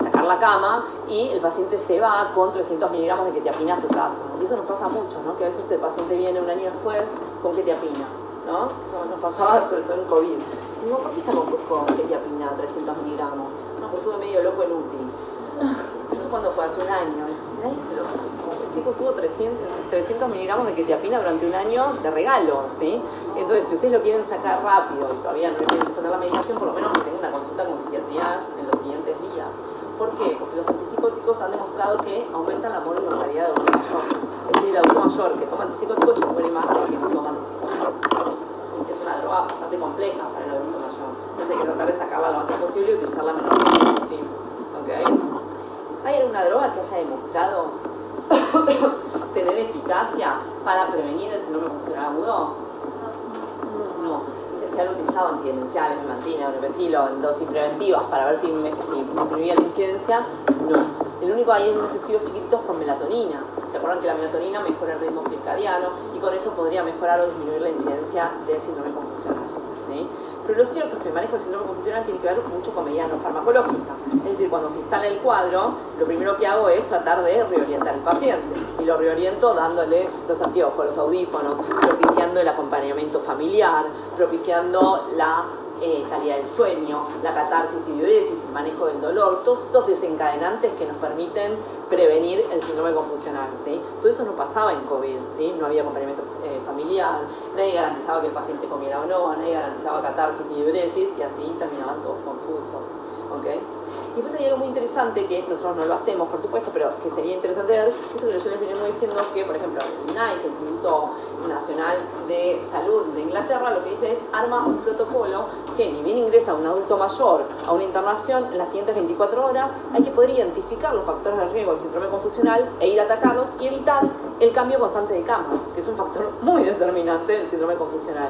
sacar la cama y el paciente se va con 300 miligramos de quetiapina a su casa. Y eso nos pasa mucho, ¿no? Que a veces el paciente viene un año después con quetiapina, ¿no? Eso nos pasaba sobre todo en COVID. No, ¿por qué está con quetiapina 300 miligramos? No, porque estuve medio loco en útil. Eso cuando fue hace un año. Nadie se lo supo. El tipo tuvo 300 miligramos de quetiapina durante un año de regalo, ¿sí? Entonces, si ustedes lo quieren sacar rápido y todavía no le quieren suspender la medicación, por lo menos que tengan una consulta con psiquiatría en los siguientes días. ¿Por qué? Porque los antipsicóticos han demostrado que aumentan la mortalidad de adulto mayor. Es decir, el adulto mayor que toma antipsicóticos se muere más que el que no toma antipsicóticos. Es una droga bastante compleja para el adulto mayor. Entonces hay que tratar de sacarla lo antes posible y utilizarla lo menos tiempo posible. ¿Okay? ¿Hay alguna droga que haya demostrado tener eficacia para prevenir el síndrome confusional agudo? No. Se han utilizado antidemenciales, memantina, norepecilo en dosis preventivas para ver si disminuía la incidencia. No. El único hay unos estudios chiquitos con melatonina. ¿Se acuerdan que la melatonina mejora el ritmo circadiano y con eso podría mejorar o disminuir la incidencia del síndrome confusional? ¿Sí? Pero lo cierto es que el manejo del síndrome confusional tiene que ver mucho con medidas no farmacológicas. Es decir, cuando se instala el cuadro, lo primero que hago es tratar de reorientar al paciente. Y lo reoriento dándole los anteojos, los audífonos, propiciando el acompañamiento familiar, propiciando la calidad del sueño, la catarsis y diuresis, el manejo del dolor, todos estos desencadenantes que nos permiten prevenir el síndrome confusional, ¿sí? Todo eso no pasaba en COVID, ¿sí? No había acompañamiento familiar, nadie garantizaba que el paciente comiera o no, nadie garantizaba catarsis y diuresis, y así terminaban todos confusos, ¿ok? Y después hay algo muy interesante que nosotros no lo hacemos, por supuesto, pero que sería interesante ver, esto que yo les vengo diciendo, que por ejemplo el NICE, el Instituto Nacional de Salud de Inglaterra, lo que dice es arma un protocolo que ni bien ingresa un adulto mayor a una internación en las siguientes 24 horas, hay que poder identificar los factores de riesgo del síndrome confusional e ir a atacarlos y evitar el cambio constante de cama, que es un factor muy determinante del síndrome confusional.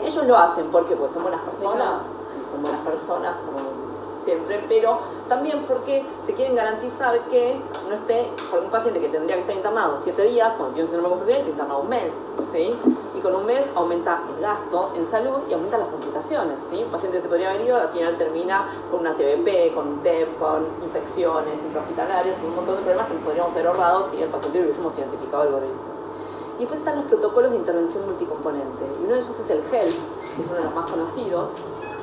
Ellos lo hacen porque pues son buenas personas, sí, son buenas personas, como siempre, pero también porque se quieren garantizar que no esté, por un paciente que tendría que estar internado 7 días, cuando tiene un síndrome confusional, está internado un mes, ¿sí? Y con un mes aumenta el gasto en salud y aumentan las complicaciones, ¿sí? Un paciente se podría haber ido, al final termina con una TBP, con un TEP, con infecciones intrahospitalarias, con un montón de problemas que nos podríamos haber ahorrado si el paciente hubiésemos identificado algo de eso. Y después están los protocolos de intervención multicomponente, y uno de ellos es el HELP, que es uno de los más conocidos,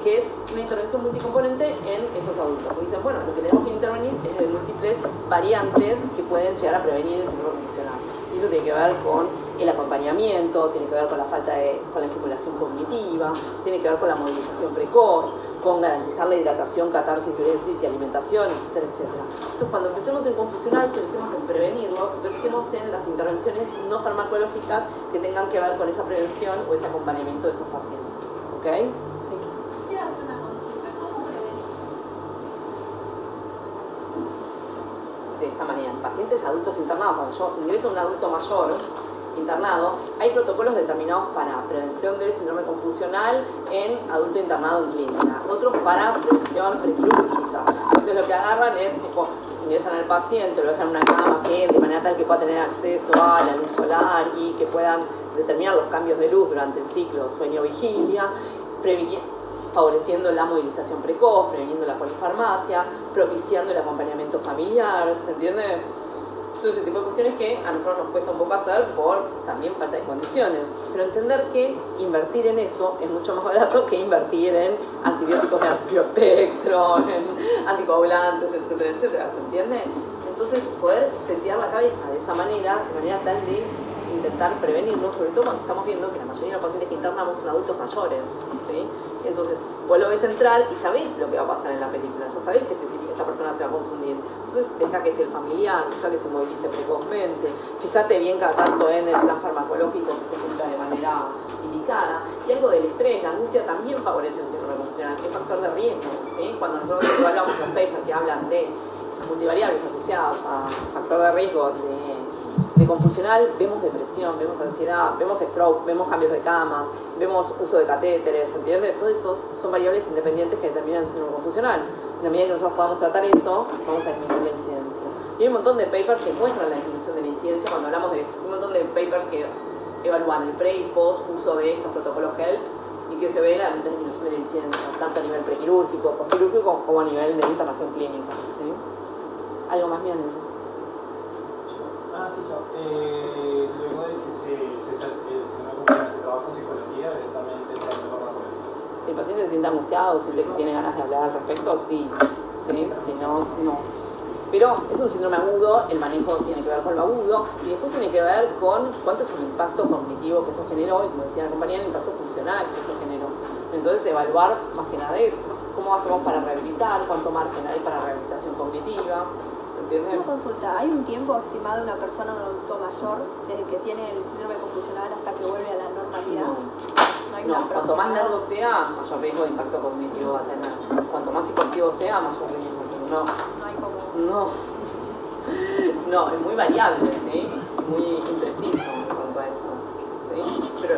que es una intervención multicomponente en esos adultos. Porque dicen, bueno, lo que tenemos que intervenir es de múltiples variantes que pueden llegar a prevenir el síndrome confusional. Y eso tiene que ver con el acompañamiento, tiene que ver con la con la estimulación cognitiva, tiene que ver con la movilización precoz, con garantizar la hidratación, catarsis, diuresis y alimentación, etcétera, etcétera. Entonces, cuando empecemos en confusional, pensemos en prevenirlo, pensemos en las intervenciones no farmacológicas que tengan que ver con esa prevención o ese acompañamiento de esos pacientes. ¿Ok? De esta manera, en pacientes adultos internados, cuando yo ingreso a un adulto mayor internado, hay protocolos determinados para prevención del síndrome confusional en adulto internado en clínica, otros para prevención prequirúrgica. Entonces lo que agarran es, tipo, ingresan al paciente, lo dejan en una cama que de manera tal que pueda tener acceso a la luz solar y que puedan determinar los cambios de luz durante el ciclo sueño-vigilia, favoreciendo la movilización precoz, previniendo la polifarmacia, propiciando el acompañamiento familiar, ¿se entiende? Todo ese tipo de cuestiones que a nosotros nos cuesta un poco hacer por también falta de condiciones. Pero entender que invertir en eso es mucho más barato que invertir en antibióticos de amplio espectro, en anticoagulantes, etcétera, etcétera, ¿se entiende? Entonces poder setear la cabeza de esa manera, de manera tal de intentar prevenirlo, sobre todo cuando estamos viendo que la mayoría de los pacientes que internamos son adultos mayores, ¿sí? Entonces, vos lo ves entrar y ya ves lo que va a pasar en la película, ya sabés que esta persona se va a confundir. Entonces, deja que esté el familiar, deja que se movilice precozmente, fíjate bien cada tanto en el plan farmacológico que se aplica de manera indicada. Y algo del estrés, la angustia también favorece el síndrome confusional, que es factor de riesgo, ¿sí? Cuando nosotros evaluamos los papers que hablan de multivariables asociadas a factor de riesgo de confusional, vemos depresión, vemos ansiedad, vemos stroke, vemos cambios de camas, vemos uso de catéteres, ¿entiendes? Todos esos son variables independientes que determinan el síndrome confusional. En la medida que nosotros podamos tratar eso, vamos a disminuir la incidencia. Y hay un montón de papers que muestran la disminución de la incidencia cuando hablamos de un montón de papers que evalúan el pre y post uso de estos protocolos HELP y que se ve la disminución de la incidencia, tanto a nivel prequirúrgico, postquirúrgico, como a nivel de internación clínica, ¿sí? ¿Algo más bien? Sí, yo. Luego de que se trabaja con psicología, directamente se hace farmacología. Si el paciente se siente angustiado, siente que tiene ganas de hablar al respecto, sí. ¿Sí? Si no, no. Pero es un síndrome agudo, el manejo tiene que ver con lo agudo y después tiene que ver con cuánto es el impacto cognitivo que eso generó y, como decía la compañera, el impacto funcional que eso generó. Entonces, evaluar más que nada eso. ¿Cómo hacemos para rehabilitar? ¿Cuánto margen hay para rehabilitación cognitiva? Una consulta, ¿hay un tiempo estimado de una persona, un adulto mayor, desde que tiene el síndrome confusional hasta que vuelve a la normalidad? No, cuanto más largo sea, mayor riesgo de impacto cognitivo va a tener. Cuanto más psicoactivo sea, mayor riesgo. No hay como... No, es muy variable, ¿sí? Muy impreciso en cuanto a eso, ¿sí? Pero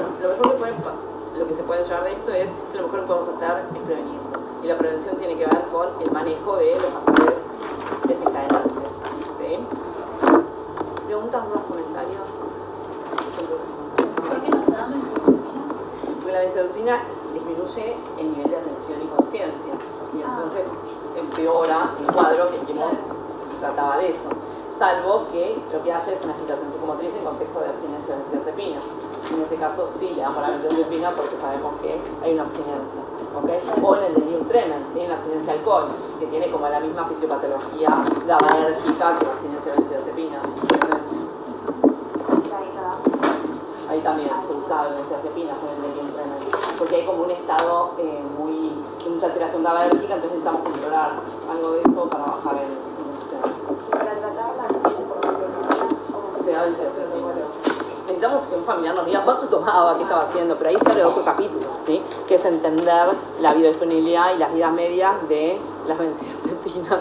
lo que se puede llevar de esto es que lo mejor que podemos hacer es prevenirlo. Y la prevención tiene que ver con el manejo de los factores desencadenantes, ¿sí? ¿Preguntas, dudas, comentarios? ¿Por qué no se da benzocaína? Porque la benzocaína disminuye el nivel de atención y conciencia y entonces empeora el cuadro que dijimos que se trataba de eso, salvo que lo que haya es una agitación psicomotriz en contexto de abstinencia de benzodiazepina. En ese caso sí le damos la benzodiazepina porque sabemos que hay una abstinencia, ¿okay? O en el delirium tremens, ¿sí? En la abstinencia al alcohol, que tiene como la misma fisiopatología GABAérgica que la abstinencia de benzodiazepina. Ahí ahí también se usaba benzodiazepinas en el Medium, porque hay como un estado de mucha alteración GABAérgica, entonces necesitamos controlar algo de eso para bajar el funcional. Para tratar la información, Se da benzodiazepina. Necesitamos que un familiar nos diga cuánto tomaba, qué estaba haciendo, pero ahí se abre otro capítulo, ¿sí? Que es entender la biodisponibilidad y las vidas medias de las benzodiazepinas,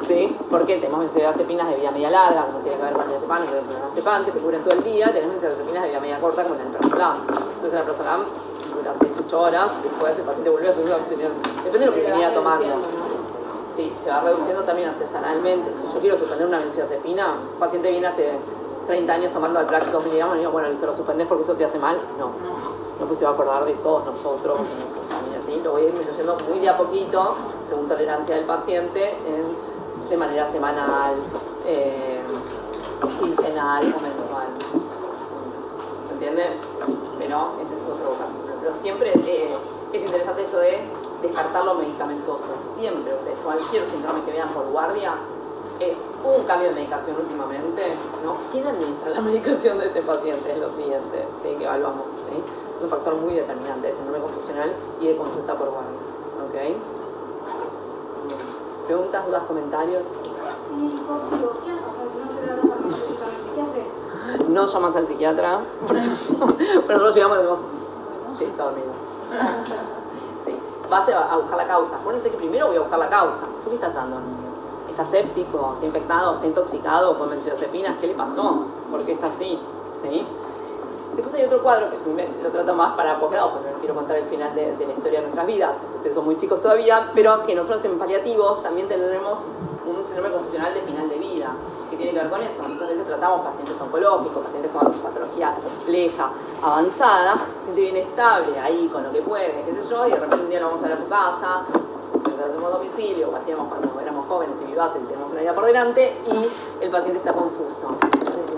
¿sí? Porque tenemos benzodiazepinas de vida media larga, como tiene que ver con el diazepam, que te cubren todo el día, y tenemos benzodiazepinas de vida media corta, como el Alprazolam. Entonces el Alprazolam dura 6-8 horas, después el paciente vuelve a hacer una abstinencia. Depende de lo que viniera tomando. Sí, se va reduciendo también artesanalmente. Si yo quiero suspender una benzodiazepina, un paciente viene hace 30 años tomando Alprax 2 miligramos y digo, bueno, ¿te lo suspendés porque eso te hace mal? No, pues se va a acordar de todos nosotros, también así, lo voy disminuyendo muy de a poquito, según tolerancia del paciente, de manera semanal, quincenal o mensual. ¿Se entiende? Pero ese es otro capítulo. Pero siempre es interesante esto de descartar lo medicamentoso. Siempre, ustedes, cualquier síndrome que vean por guardia, es un cambio de medicación últimamente, ¿no? ¿Quién administra la medicación de este paciente? Es lo siguiente, ¿sí? Que evaluamos, ¿sí? Es un factor muy determinante de síndrome confusional y de consulta por guardia, ¿ok? ¿Preguntas, dudas, comentarios? No llamas al psiquiatra, pero nosotros llegamos y decimos, sí, está dormido. Sí. Vas a buscar la causa. Acuérdense que primero voy a buscar la causa. ¿Por qué estás dando dormido? ¿Está séptico? ¿Está infectado? ¿Está intoxicado con benzodiazepinas? ¿Qué le pasó? ¿Por qué está así? ¿Sí? Después hay otro cuadro que lo trato más para posgrado, porque no quiero contar el final de la historia de nuestras vidas. Ustedes son muy chicos todavía, pero que nosotros en paliativos también tenemos un síndrome confusional de final de vida, que tiene que ver con eso. Muchas veces tratamos pacientes oncológicos, pacientes con patología compleja, avanzada, paciente bien estable, ahí con lo que puede, qué sé yo, y de repente un día lo vamos a ver a su casa, hacemos domicilio, como hacíamos cuando éramos jóvenes y vivaces y tenemos una vida por delante, y el paciente está confuso.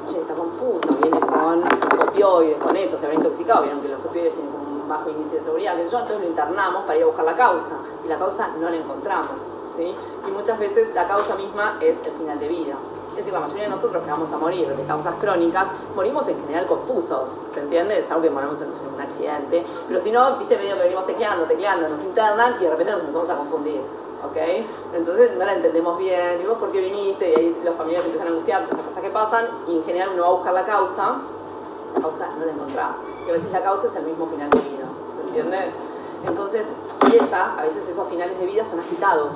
Che, está confuso, viene con opioides, con esto, se habrá intoxicado, vieron que los opioides tienen un bajo índice de seguridad, que yo, entonces lo internamos para ir a buscar la causa, y la causa no la encontramos, ¿sí? Y muchas veces la causa misma es el final de vida. Es decir, la mayoría de nosotros que vamos a morir de causas crónicas, morimos en general confusos, ¿se entiende? Es algo que morimos en un accidente, pero si no, viste, medio que venimos tecleando, nos internan y de repente nos empezamos a confundir, ¿ok? Entonces no la entendemos bien, y vos por qué viniste, y ahí los familiares empiezan a angustiar, esas cosas que pasan, y en general uno va a buscar la causa no la encontrás, y a veces la causa es el mismo final de vida, ¿se entiende? Entonces, a veces esos finales de vida son agitados,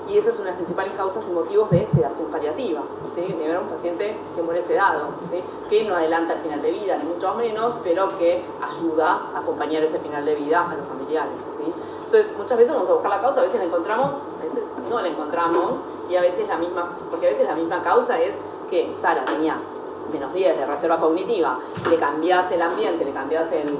y esa es una de las principales causas y motivos de sedación paliativa, ¿sí? De ver a un paciente que muere sedado, ¿sí? Que no adelanta el final de vida, ni mucho menos, pero que ayuda a acompañar ese final de vida a los familiares, ¿sí? Entonces, muchas veces vamos a buscar la causa, a veces la encontramos, a veces no la encontramos, y a veces porque a veces la misma causa es que Sara tenía -10 de reserva cognitiva, le cambias el ambiente, le cambias el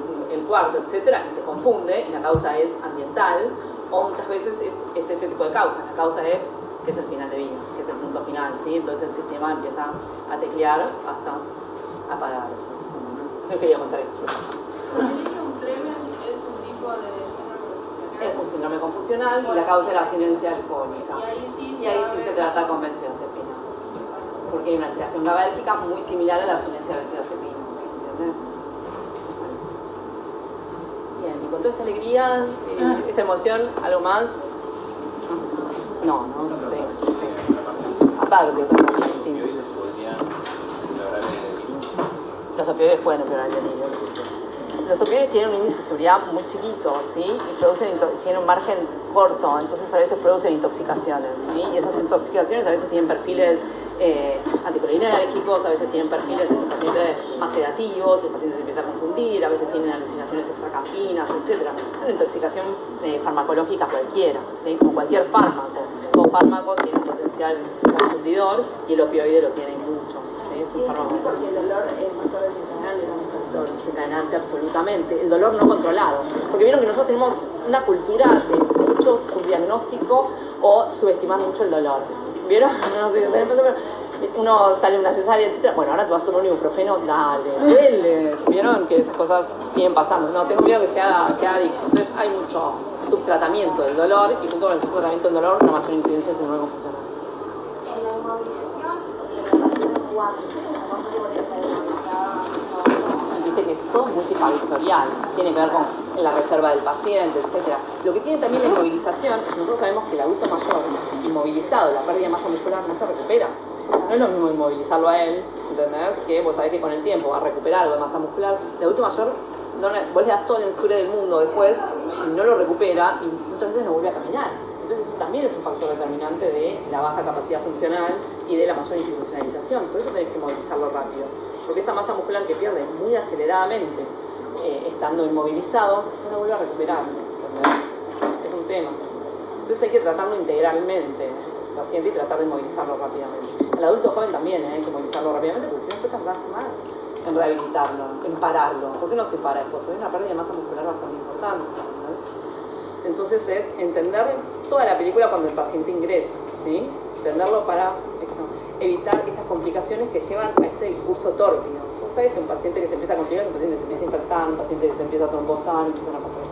cuarto, etcétera, y se confunde, y la causa es ambiental, o muchas veces es este tipo de causa. La causa es que es el final de vida, que es el punto final, ¿sí? Entonces el sistema empieza a teclear hasta apagarse. No quería contar esto. Es un síndrome confusional y la causa es la abstinencia alcohólica. Y ahí sí se trata con benzodiazepina. Porque hay una alteración GABAérgica muy similar a la abstinencia de benzodiazepina. ¿Entiendes? Bien, y con toda esta alegría, esta emoción, ¿algo más? No, sí. Aparte, los opioides pueden empeorar el delirio. Los opioides tienen un índice de seguridad muy chiquito, ¿sí? Y tienen un margen corto, entonces a veces producen intoxicaciones, ¿sí? Y esas intoxicaciones a veces tienen perfiles anticolinérgicos, a veces tienen perfiles en pacientes más sedativos, el paciente se empieza a confundir, a veces tienen alucinaciones extracampinas, etc. Es una intoxicación farmacológica cualquiera, ¿sí? Como cualquier fármaco. Todo fármaco tiene un potencial confundidor y el opioide lo tiene mucho, ¿sí? Es un fármaco. Porque el dolor es factor desencadenante también. Desencadenante absolutamente, el dolor no controlado, porque vieron que nosotros tenemos una cultura de mucho subdiagnóstico o subestimar mucho el dolor, ¿vieron? No sé, uno sale una cesárea, etc. Bueno, ahora te vas a tomar un ibuprofeno, dale, duele, ¿vieron? Que esas cosas siguen pasando, no, tengo miedo que sea adicto, entonces hay mucho subtratamiento del dolor y junto con el subtratamiento del dolor una mayor incidencia de síndrome confusional. En la inmovilización, cuando viste que es todo multifactorial, tiene que ver con la reserva del paciente, etc. Lo que tiene también la inmovilización, nosotros sabemos que el adulto mayor inmovilizado, la pérdida de masa muscular no se recupera. No es lo mismo inmovilizarlo a él, ¿entendés? Que vos sabés que con el tiempo va a recuperar algo de masa muscular. El adulto mayor, vos le das todo el ensure del mundo después y no lo recupera y muchas veces no vuelve a caminar. Entonces eso también es un factor determinante de la baja capacidad funcional y de la mayor institucionalización. Por eso tenés que movilizarlo rápido. Porque esa masa muscular que pierde muy aceleradamente estando inmovilizado, no la vuelve a recuperar. ¿Entendés? Es un tema. Entonces hay que tratarlo integralmente, el paciente, y tratar de movilizarlo rápidamente. Al adulto joven también hay que movilizarlo rápidamente porque si no después tardás más en rehabilitarlo, en pararlo. ¿Por qué no se para? Porque hay una pérdida de masa muscular bastante importante. ¿No? Entonces es entender toda la película cuando el paciente ingresa, ¿sí? Entenderlo para evitar estas complicaciones que llevan a este curso tórpido. Vos sabés que un paciente que se empieza a complicar, un paciente que se empieza a infectar, un paciente que se empieza a trombosar, empiezan a pasar